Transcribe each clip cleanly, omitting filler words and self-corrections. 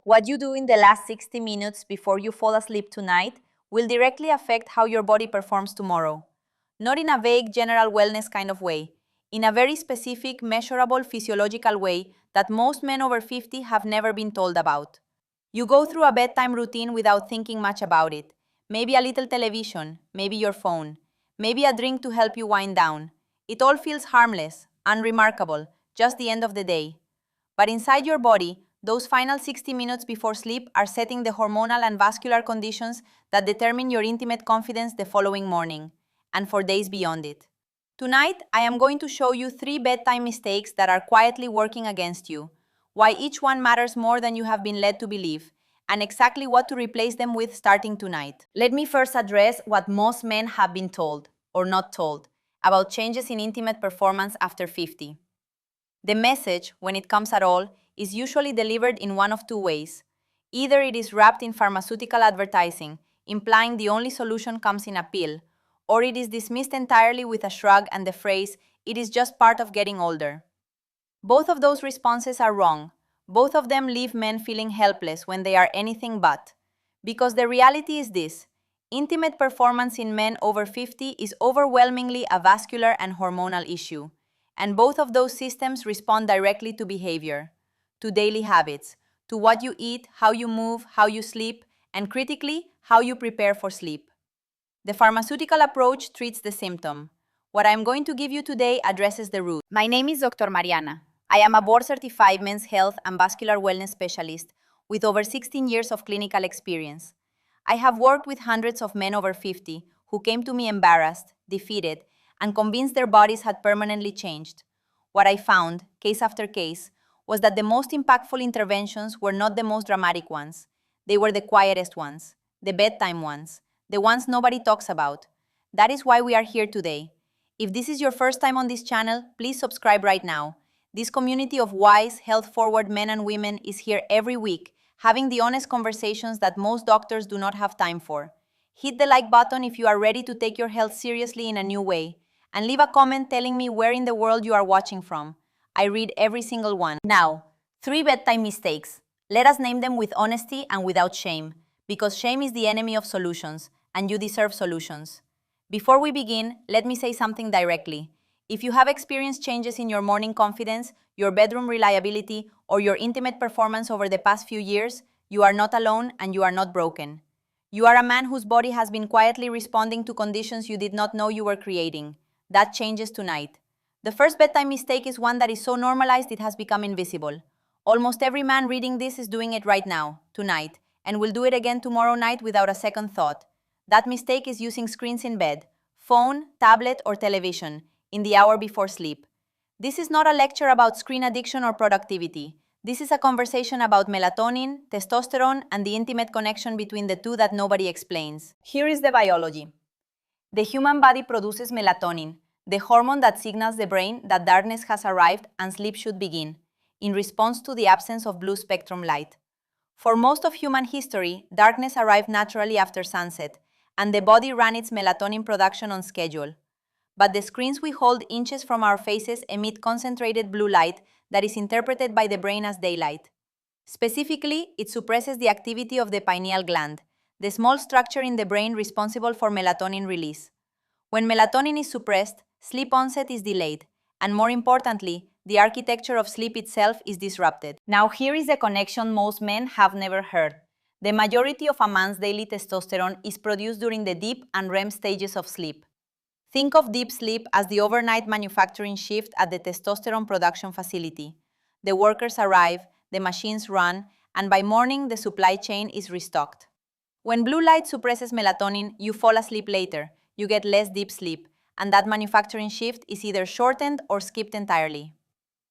What you do in the last 60 minutes before you fall asleep tonight will directly affect how your body performs tomorrow. Not in a vague general wellness kind of way, in a very specific, measurable, physiological way that most men over 50 have never been told about. You go through a bedtime routine without thinking much about it. Maybe a little television, maybe your phone, maybe a drink to help you wind down. It all feels harmless, unremarkable, just the end of the day. But inside your body, those final 60 minutes before sleep are setting the hormonal and vascular conditions that determine your intimate confidence the following morning, and for days beyond it. Tonight, I am going to show you 3 bedtime mistakes that are quietly working against you, why each one matters more than you have been led to believe, and exactly what to replace them with starting tonight. Let me first address what most men have been told, or not told, about changes in intimate performance after 50. The message, when it comes at all, is usually delivered in one of two ways. Either it is wrapped in pharmaceutical advertising, implying the only solution comes in a pill, or it is dismissed entirely with a shrug and the phrase, "it is just part of getting older." Both of those responses are wrong. Both of them leave men feeling helpless when they are anything but. Because the reality is this: intimate performance in men over 50 is overwhelmingly a vascular and hormonal issue. And both of those systems respond directly to behavior, to daily habits, to what you eat, how you move, how you sleep, and critically, how you prepare for sleep. The pharmaceutical approach treats the symptom. What I am going to give you today addresses the root. My name is DR.MARIANA. I am a board-certified men's health and vascular wellness specialist with over 16 years of clinical experience. I have worked with hundreds of men over 50 who came to me embarrassed, defeated, and convinced their bodies had permanently changed. What I found, case after case, was that the most impactful interventions were not the most dramatic ones. They were the quietest ones, the bedtime ones, the ones nobody talks about. That is why we are here today. If this is your first time on this channel, please subscribe right now. This community of wise, health-forward men and women is here every week, having the honest conversations that most doctors do not have time for. Hit the like button if you are ready to take your health seriously in a new way, and leave a comment telling me where in the world you are watching from. I read every single one. Now, 3 bedtime mistakes. Let us name them with honesty and without shame, because shame is the enemy of solutions, and you deserve solutions. Before we begin, let me say something directly. If you have experienced changes in your morning confidence, your bedroom reliability, or your intimate performance over the past few years, you are not alone and you are not broken. You are a man whose body has been quietly responding to conditions you did not know you were creating. That changes tonight. The first bedtime mistake is one that is so normalized it has become invisible. Almost every man reading this is doing it right now, tonight, and will do it again tomorrow night without a second thought. That mistake is using screens in bed, phone, tablet, or television, in the hour before sleep. This is not a lecture about screen addiction or productivity. This is a conversation about melatonin, testosterone, and the intimate connection between the two that nobody explains. Here is the biology. The human body produces melatonin, the hormone that signals the brain that darkness has arrived and sleep should begin, in response to the absence of blue spectrum light. For most of human history, darkness arrived naturally after sunset, and the body ran its melatonin production on schedule. But the screens we hold inches from our faces emit concentrated blue light that is interpreted by the brain as daylight. Specifically, it suppresses the activity of the pineal gland, the small structure in the brain responsible for melatonin release. When melatonin is suppressed, sleep onset is delayed, and more importantly, the architecture of sleep itself is disrupted. Now here is the connection most men have never heard. The majority of a man's daily testosterone is produced during the deep and REM stages of sleep. Think of deep sleep as the overnight manufacturing shift at the testosterone production facility. The workers arrive, the machines run, and by morning the supply chain is restocked. When blue light suppresses melatonin, you fall asleep later, you get less deep sleep, and that manufacturing shift is either shortened or skipped entirely.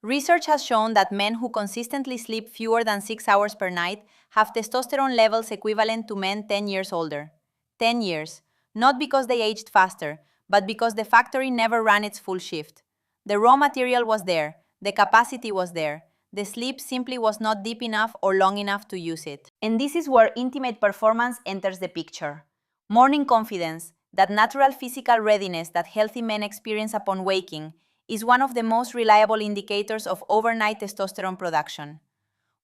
Research has shown that men who consistently sleep fewer than 6 hours per night have testosterone levels equivalent to men 10 years older. 10 years, not because they aged faster, but because the factory never ran its full shift. The raw material was there, the capacity was there, the sleep simply was not deep enough or long enough to use it. And this is where intimate performance enters the picture. Morning confidence, that natural physical readiness that healthy men experience upon waking, is one of the most reliable indicators of overnight testosterone production.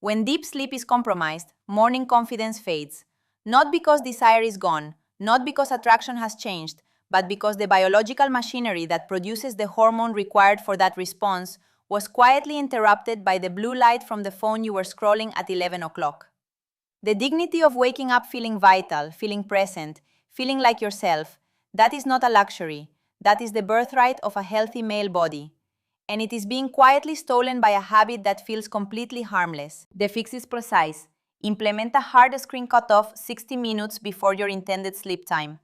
When deep sleep is compromised, morning confidence fades. Not because desire is gone, not because attraction has changed, but because the biological machinery that produces the hormone required for that response was quietly interrupted by the blue light from the phone you were scrolling at 11 o'clock. The dignity of waking up feeling vital, feeling present, feeling like yourself, that is not a luxury. That is the birthright of a healthy male body. And it is being quietly stolen by a habit that feels completely harmless. The fix is precise. Implement a hard screen cutoff 60 minutes before your intended sleep time.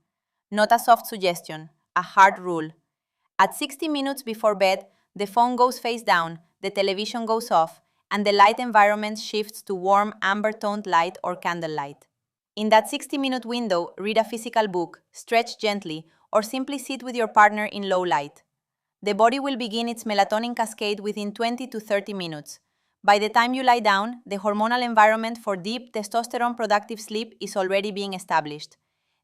Not a soft suggestion, a hard rule. At 60 minutes before bed, the phone goes face down, the television goes off, and the light environment shifts to warm amber-toned light or candlelight. In that 60-minute window, read a physical book, stretch gently, or simply sit with your partner in low light. The body will begin its melatonin cascade within 20 to 30 minutes. By the time you lie down, the hormonal environment for deep testosterone-productive sleep is already being established.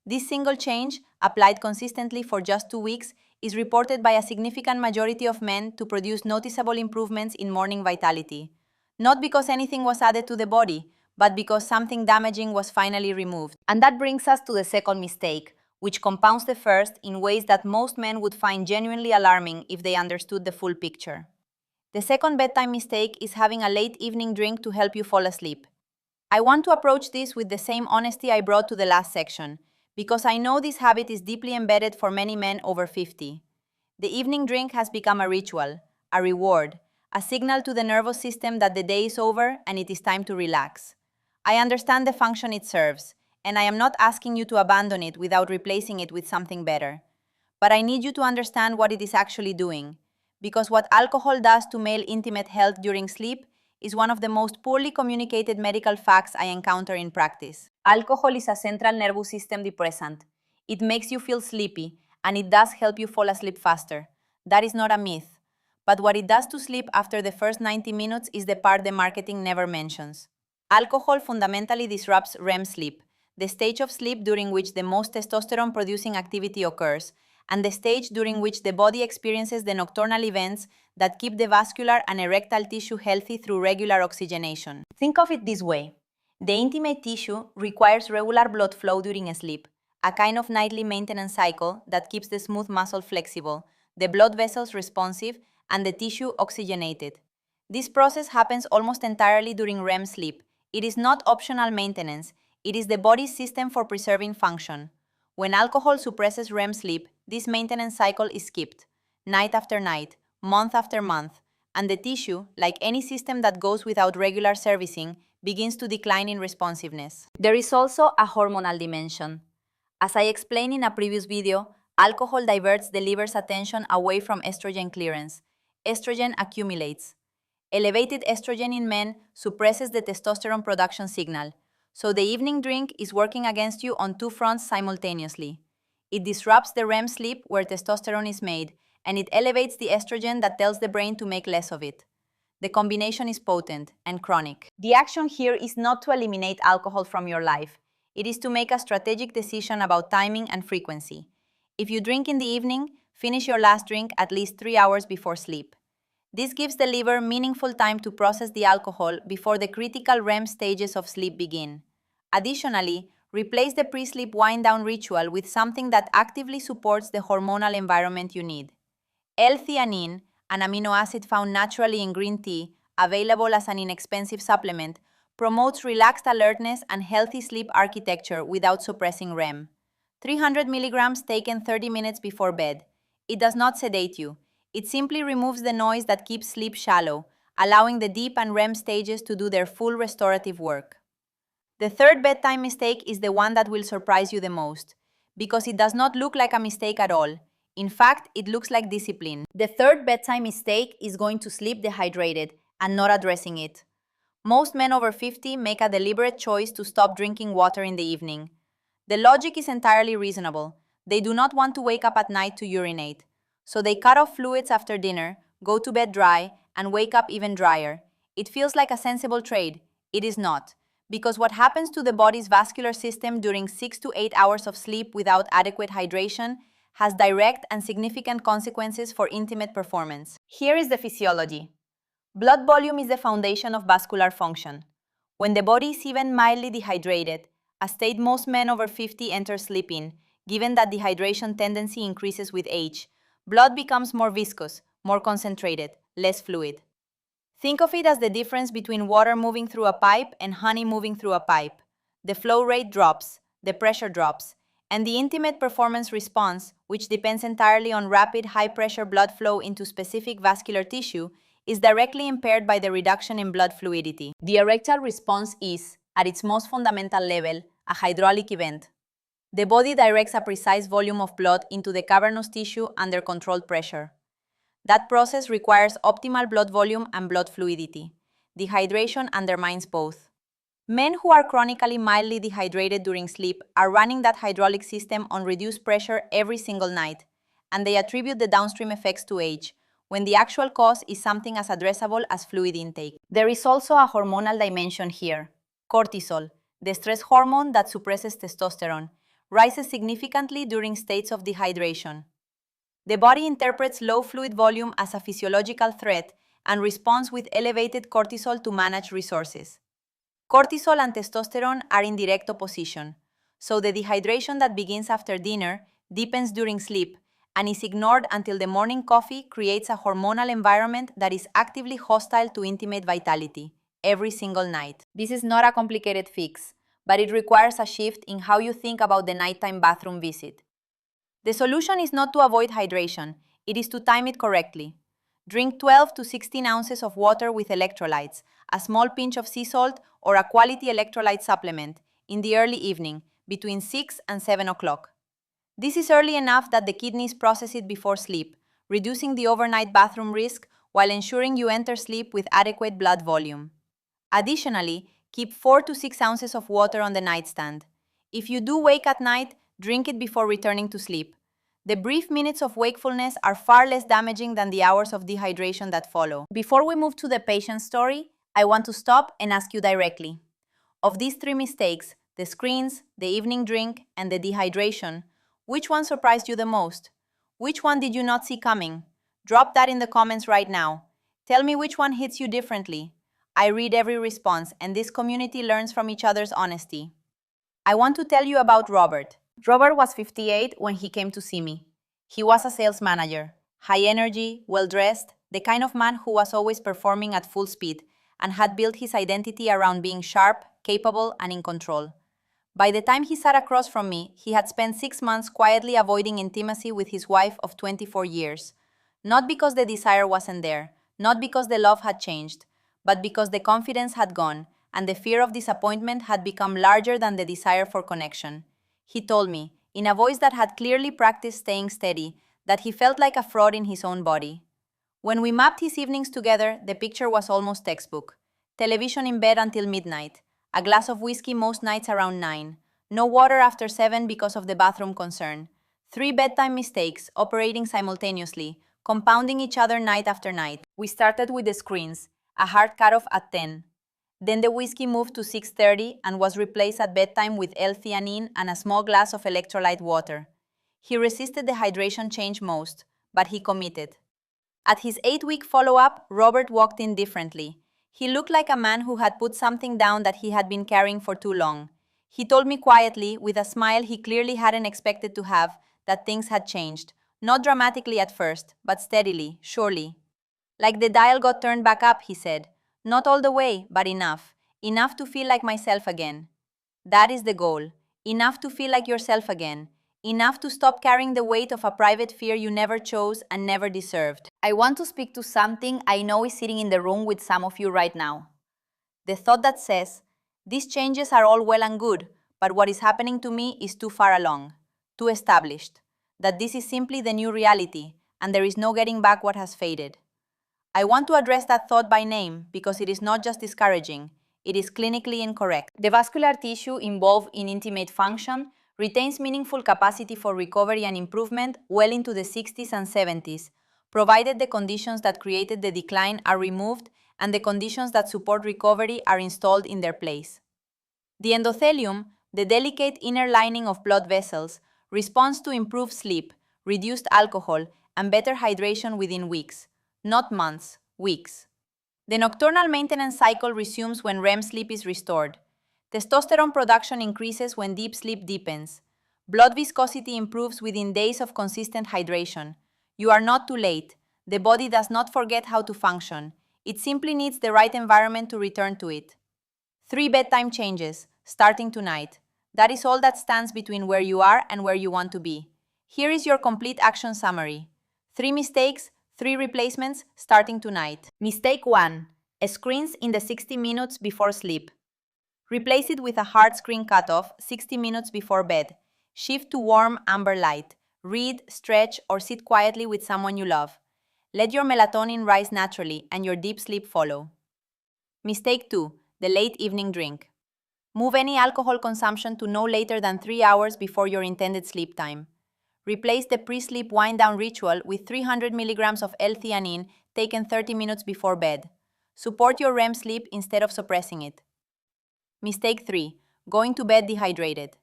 This single change, applied consistently for just 2 weeks, is reported by a significant majority of men to produce noticeable improvements in morning vitality. Not because anything was added to the body, but because something damaging was finally removed. And that brings us to the second mistake, which compounds the first in ways that most men would find genuinely alarming if they understood the full picture. The second bedtime mistake is having a late evening drink to help you fall asleep. I want to approach this with the same honesty I brought to the last section, because I know this habit is deeply embedded for many men over 50. The evening drink has become a ritual, a reward, a signal to the nervous system that the day is over and it is time to relax. I understand the function it serves, and I am not asking you to abandon it without replacing it with something better. But I need you to understand what it is actually doing, because what alcohol does to male intimate health during sleep is one of the most poorly communicated medical facts I encounter in practice. Alcohol is a central nervous system depressant. It makes you feel sleepy, and it does help you fall asleep faster. That is not a myth. But what it does to sleep after the first 90 minutes is the part the marketing never mentions. Alcohol fundamentally disrupts REM sleep, the stage of sleep during which the most testosterone-producing activity occurs, and the stage during which the body experiences the nocturnal events that keep the vascular and erectile tissue healthy through regular oxygenation. Think of it this way. The intimate tissue requires regular blood flow during sleep, a kind of nightly maintenance cycle that keeps the smooth muscle flexible, the blood vessels responsive, and the tissue oxygenated. This process happens almost entirely during REM sleep. It is not optional maintenance, it is the body's system for preserving function. When alcohol suppresses REM sleep, this maintenance cycle is skipped, night after night, month after month, and the tissue, like any system that goes without regular servicing, begins to decline in responsiveness. There is also a hormonal dimension. As I explained in a previous video, alcohol diverts the liver's attention away from estrogen clearance. Estrogen accumulates. Elevated estrogen in men suppresses the testosterone production signal, so the evening drink is working against you on two fronts simultaneously. It disrupts the REM sleep where testosterone is made, and it elevates the estrogen that tells the brain to make less of it. The combination is potent and chronic. The action here is not to eliminate alcohol from your life. It is to make a strategic decision about timing and frequency. If you drink in the evening, finish your last drink at least 3 hours before sleep. This gives the liver meaningful time to process the alcohol before the critical REM stages of sleep begin. Additionally, replace the pre-sleep wind-down ritual with something that actively supports the hormonal environment you need. L-theanine, an amino acid found naturally in green tea, available as an inexpensive supplement, promotes relaxed alertness and healthy sleep architecture without suppressing REM. 300 milligrams taken 30 minutes before bed. It does not sedate you. It simply removes the noise that keeps sleep shallow, allowing the deep and REM stages to do their full restorative work. The third bedtime mistake is the one that will surprise you the most, because it does not look like a mistake at all. In fact, it looks like discipline. The third bedtime mistake is going to sleep dehydrated and not addressing it. Most men over 50 make a deliberate choice to stop drinking water in the evening. The logic is entirely reasonable. They do not want to wake up at night to urinate. So they cut off fluids after dinner, go to bed dry, and wake up even drier. It feels like a sensible trade. It is not. Because what happens to the body's vascular system during 6 to 8 hours of sleep without adequate hydration has direct and significant consequences for intimate performance. Here is the physiology. Blood volume is the foundation of vascular function. When the body is even mildly dehydrated, a state most men over 50 enter sleep in, given that dehydration tendency increases with age, blood becomes more viscous, more concentrated, less fluid. Think of it as the difference between water moving through a pipe and honey moving through a pipe. The flow rate drops, the pressure drops, and the intimate performance response, which depends entirely on rapid high-pressure blood flow into specific vascular tissue, is directly impaired by the reduction in blood fluidity. The erectile response is, at its most fundamental level, a hydraulic event. The body directs a precise volume of blood into the cavernous tissue under controlled pressure. That process requires optimal blood volume and blood fluidity. Dehydration undermines both. Men who are chronically mildly dehydrated during sleep are running that hydraulic system on reduced pressure every single night, and they attribute the downstream effects to age, when the actual cause is something as addressable as fluid intake. There is also a hormonal dimension here. Cortisol, the stress hormone that suppresses testosterone, rises significantly during states of dehydration. The body interprets low fluid volume as a physiological threat and responds with elevated cortisol to manage resources. Cortisol and testosterone are in direct opposition, so the dehydration that begins after dinner deepens during sleep and is ignored until the morning coffee creates a hormonal environment that is actively hostile to intimate vitality every single night. This is not a complicated fix, but it requires a shift in how you think about the nighttime bathroom visit. The solution is not to avoid hydration, it is to time it correctly. Drink 12 to 16 ounces of water with electrolytes, a small pinch of sea salt, or a quality electrolyte supplement in the early evening, between 6 and 7 o'clock. This is early enough that the kidneys process it before sleep, reducing the overnight bathroom risk while ensuring you enter sleep with adequate blood volume. Additionally, keep 4 to 6 ounces of water on the nightstand. If you do wake at night, drink it before returning to sleep. The brief minutes of wakefulness are far less damaging than the hours of dehydration that follow. Before we move to the patient's story, I want to stop and ask you directly. Of these three mistakes, the screens, the evening drink, and the dehydration, which one surprised you the most? Which one did you not see coming? Drop that in the comments right now. Tell me which one hits you differently. I read every response, and this community learns from each other's honesty. I want to tell you about Robert. Robert was 58 when he came to see me. He was a sales manager, high energy, well-dressed, the kind of man who was always performing at full speed and had built his identity around being sharp, capable, and in control. By the time he sat across from me, he had spent 6 months quietly avoiding intimacy with his wife of 24 years. Not because the desire wasn't there, not because the love had changed, but because the confidence had gone and the fear of disappointment had become larger than the desire for connection. He told me, in a voice that had clearly practiced staying steady, that he felt like a fraud in his own body. When we mapped his evenings together, the picture was almost textbook. Television in bed until midnight, a glass of whiskey most nights around 9, no water after 7 because of the bathroom concern, 3 bedtime mistakes operating simultaneously, compounding each other night after night. We started with the screens, a hard cutoff at 10. Then the whiskey moved to 6:30 and was replaced at bedtime with L-theanine and a small glass of electrolyte water. He resisted the hydration change most, but he committed. At his 8-week follow-up, Robert walked in differently. He looked like a man who had put something down that he had been carrying for too long. He told me quietly, with a smile he clearly hadn't expected to have, that things had changed. Not dramatically at first, but steadily, surely. Like the dial got turned back up, he said. Not all the way, but enough. Enough to feel like myself again. That is the goal. Enough to feel like yourself again. Enough to stop carrying the weight of a private fear you never chose and never deserved. I want to speak to something I know is sitting in the room with some of you right now. The thought that says, these changes are all well and good, but what is happening to me is too far along, too established, that this is simply the new reality, and there is no getting back what has faded. I want to address that thought by name because it is not just discouraging, it is clinically incorrect. The vascular tissue involved in intimate function retains meaningful capacity for recovery and improvement well into the 60s and 70s, provided the conditions that created the decline are removed and the conditions that support recovery are installed in their place. The endothelium, the delicate inner lining of blood vessels, responds to improved sleep, reduced alcohol, and better hydration within weeks. Not months, weeks. The nocturnal maintenance cycle resumes when REM sleep is restored. Testosterone production increases when deep sleep deepens. Blood viscosity improves within days of consistent hydration. You are not too late. The body does not forget how to function. It simply needs the right environment to return to it. 3 bedtime changes, starting tonight. That is all that stands between where you are and where you want to be. Here is your complete action summary. 3 mistakes, 3 replacements, starting tonight. Mistake 1. Screens in the 60 minutes before sleep. Replace it with a hard screen cutoff 60 minutes before bed. Shift to warm amber light. Read, stretch, or sit quietly with someone you love. Let your melatonin rise naturally and your deep sleep follow. Mistake 2. The late evening drink. Move any alcohol consumption to no later than 3 hours before your intended sleep time. Replace the pre-sleep wind-down ritual with 300 milligrams of L-theanine taken 30 minutes before bed. Support your REM sleep instead of suppressing it. Mistake 3. Going to bed dehydrated.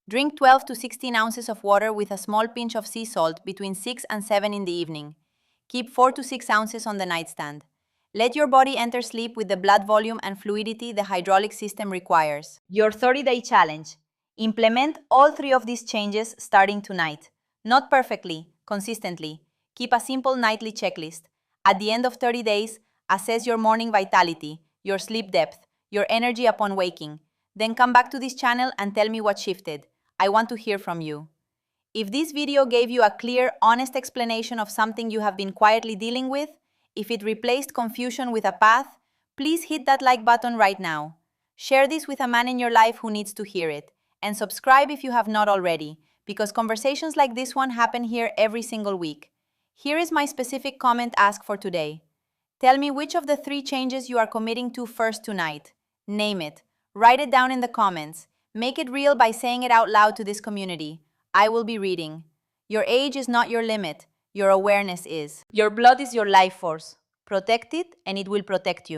Drink 12 to 16 ounces of water with a small pinch of sea salt between 6 and 7 in the evening. Keep 4 to 6 ounces on the nightstand. Let your body enter sleep with the blood volume and fluidity the hydraulic system requires. Your 30-day challenge. Implement all 3 of these changes starting tonight. Not perfectly, consistently. Keep a simple nightly checklist. At the end of 30 days, assess your morning vitality, your sleep depth, your energy upon waking. Then come back to this channel and tell me what shifted. I want to hear from you. If this video gave you a clear, honest explanation of something you have been quietly dealing with, if it replaced confusion with a path, please hit that like button right now. Share this with a man in your life who needs to hear it. And subscribe if you have not already, because conversations like this one happen here every single week. Here is my specific comment ask for today. Tell me which of the 3 changes you are committing to first tonight. Name it. Write it down in the comments. Make it real by saying it out loud to this community. I will be reading. Your age is not your limit. Your awareness is. Your blood is your life force. Protect it and it will protect you.